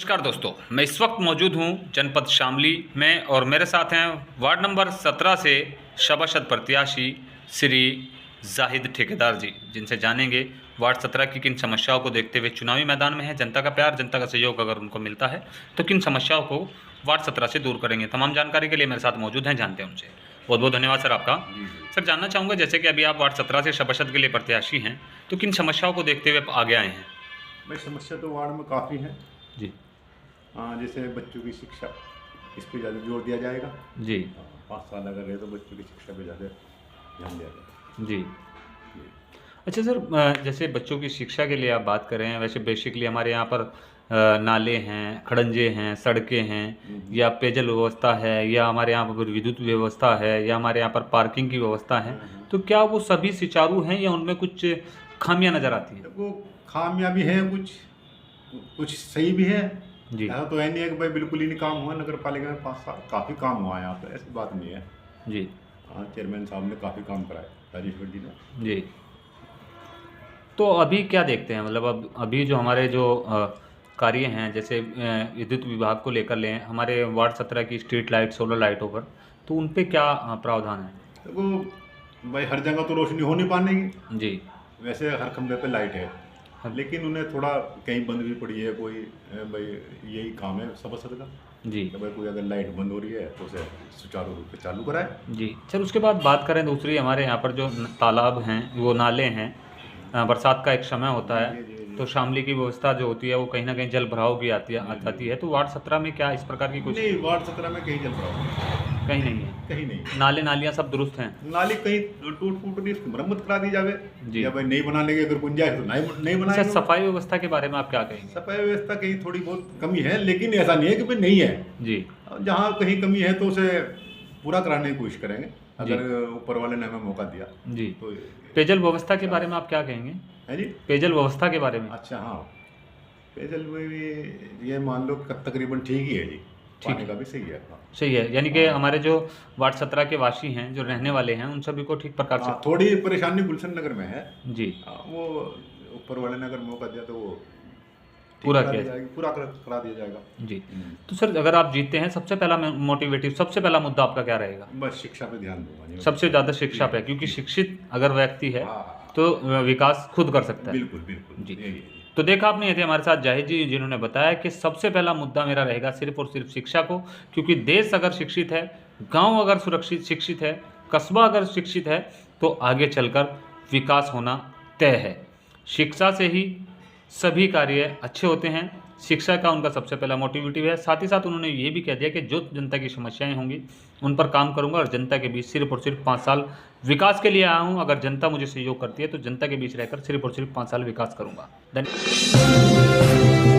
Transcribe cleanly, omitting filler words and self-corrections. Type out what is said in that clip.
नमस्कार दोस्तों, मैं इस वक्त मौजूद हूं जनपद शामली में और मेरे साथ हैं वार्ड नंबर 17 से सभासद प्रत्याशी श्री जाहिद ठेकेदार जी, जिनसे जानेंगे वार्ड 17 की किन समस्याओं को देखते हुए चुनावी मैदान में है, जनता का प्यार, जनता का सहयोग अगर उनको मिलता है तो किन समस्याओं को वार्ड 17 से दूर करेंगे। तमाम जानकारी के लिए मेरे साथ मौजूद हैं, जानते हैं उनसे। बहुत बहुत धन्यवाद सर आपका। सर, जानना चाहूँगा जैसे कि अभी आप वार्ड 17 से सभासद के लिए प्रत्याशी हैं, तो किन समस्याओं को देखते हुए आगे आए हैं? भाई समस्या तो वार्ड में काफ़ी है जी जैसे बच्चों की शिक्षा, इस पे ज़्यादा जोर दिया जाएगा जी 5 साल अगर रहे तो बच्चों की शिक्षा पे ज़्यादा ध्यान दिया जाएगा। जी। अच्छा सर, जैसे बच्चों की शिक्षा के लिए आप बात कर रहे हैं, वैसे बेसिकली हमारे यहाँ पर नाले हैं, खड़ंजे हैं, सड़कें हैं, या पेयजल व्यवस्था है, या हमारे यहाँ पर विद्युत व्यवस्था है, या हमारे यहाँ पर पार्किंग की व्यवस्था है, तो क्या वो सभी सुचारू हैं या उनमें कुछ खामियां नज़र आती हैं? वो खामियां भी हैं, कुछ सही भी है। जी ऐसा तो है नहीं है कि भाई बिल्कुल ही नहीं काम हुआ। नगर पालिका में 5 साल काफ़ी काम हुआ है यहाँ पर, ऐसी बात नहीं है। जी चेयरमैन साहब ने काफ़ी काम कराया, राजेश्वर जी ने। जी। तो अभी क्या देखते हैं, मतलब अब अभी जो हमारे जो कार्य हैं, जैसे विद्युत विभाग को लेकर लें, हमारे वार्ड 17 की स्ट्रीट लाइट, सोलर लाइटों पर, तो उन पे क्या प्रावधान है? देखो भाई, हर जगह तो रोशनी हो नहीं पाएगी। जी वैसे हर खंभे पे लाइट है, हाँ। लेकिन उन्हें थोड़ा कहीं बंद भी पड़ी है। कोई भाई यही काम है सभासद का जी कि भाई कोई अगर लाइट बंद हो रही है तो उसे सुचारू रूप से चालू कराए। जी। चल, उसके बाद बात करें दूसरी, हमारे यहाँ पर जो तालाब हैं, वो नाले हैं, बरसात का एक समय होता है, तो शामली की व्यवस्था जो होती है वो कहीं ना कहीं जल भराव की आ जाती है, तो वार्ड 17 में क्या इस प्रकार की कुछ? नहीं, वार्ड 17 में कहीं जल रहा कहीं नहीं है? कहीं नहीं। नाले नालियाँ सब दुरुस्त हैं? नाली कहीं टूट फूट रही, उसकी मरम्मत करा दी जावे, जी। या भाई नहीं बनाने की अगर गुंजाइश तो नहीं अच्छा, बनाए। सफाई व्यवस्था के बारे में आप क्या कहेंगे? सफाई व्यवस्था कहीं थोड़ी बहुत कमी है, लेकिन ऐसा नहीं है कि भाई नहीं है। जी जहाँ कहीं कमी है तो उसे पूरा कराने की कोशिश करेंगे, अगर ऊपर वाले ने हमें मौका दिया जी। तो। पेयजल व्यवस्था के बारे में आप क्या कहेंगे? है जी। पेयजल व्यवस्था के बारे में? अच्छा, हाँ, पेयजल में भी ये मान लो तकरीबन ठीक ही है जी, पानी का भी सही है। सही है, यानी कि हमारे जो वार्ड 17 के वासी हैं, जो रहने वाले हैं, उन सभी को ठीक प्रकार से? थोड़ी परेशानी गुलशन नगर में है जी। वो ऊपर वाले ने अगर मौका दिया तो वो पूरा करा किया दिया जाएगा, पूरा करा दिया जाएगा जी। तो सर, अगर आप जीतते हैं, सबसे पहला मोटिवेटिव, सबसे पहला मुद्दा आपका क्या रहेगा? बस शिक्षा पे ध्यान दूंगा जी। सबसे ज़्यादा शिक्षा पे, क्योंकि शिक्षित अगर व्यक्ति है हाँ, तो विकास खुद कर सकता है। बिल्कुल बिल्कुल जी। यही है। तो देखा आपने, ये थे हमारे साथ जाहिद जी, जिन्होंने बताया कि सबसे पहला मुद्दा मेरा रहेगा सिर्फ और सिर्फ शिक्षा को, क्योंकि देश अगर शिक्षित है, गांव अगर सुरक्षित शिक्षित है, कस्बा अगर शिक्षित है, तो आगे चलकर विकास होना तय है। शिक्षा से ही सभी कार्य अच्छे होते हैं, शिक्षा का उनका सबसे पहला मोटिवेटिव है। साथ ही साथ उन्होंने ये भी कह दिया कि जो जनता की समस्याएं होंगी उन पर काम करूंगा, और जनता के बीच सिर्फ और सिर्फ 5 साल विकास के लिए आया हूं। अगर जनता मुझे सहयोग करती है तो जनता के बीच रहकर सिर्फ और सिर्फ 5 साल विकास करूंगा। धन्यवाद।